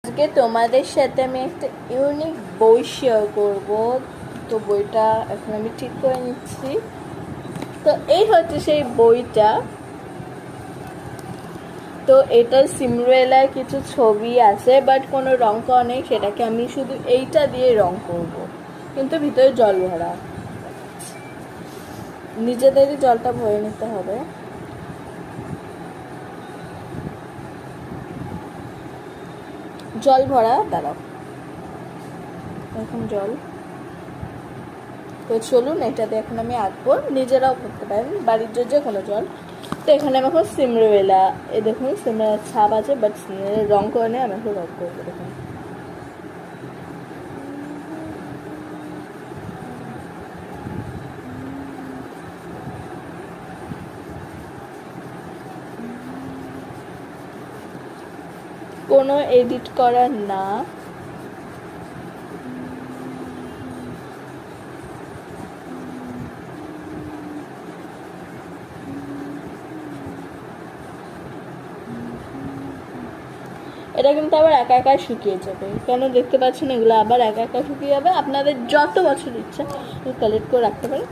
আজকে তোমাদের সাথে আমি একটা ইউনিক বই শেয়ার করব। তো বইটা এখন আমি ঠিক করে নিচ্ছি। তো এই হচ্ছে সেই বইটা। তো এটা সিন্ডারেলার কিছু ছবি আছে, বাট কোনো রং করা নেই, সেটাকে আমি শুধু এইটা দিয়ে রং করব, কিন্তু ভিতরে জল ভরা। নিজেদেরই জলটা ভরে নিতে হবে। জল ভরা, দাঁড়াও, এখন জল। তো চলুন, এটাতে এখন আমি আঁকবো, নিজেরাও করতে পারেন, বাড়ির যে কোনো জল। তো এখানে আমি এখন সিন্ডারেলা, এই দেখুন সিন্ডারেলার ছাপ আছে, বাট সিন্ডারেলার রং করে নিয়ে আমি এখন রং করবো। দেখুন কোনো এডিট করার না। এটা কিন্তু আবার একা একা শুকিয়ে যাবে, কেন দেখতে পাচ্ছেন, এগুলো আবার একা একা শুকিয়ে যাবে। আপনাদের যত বছর ইচ্ছা কালেক্ট করে রাখতে পারেন।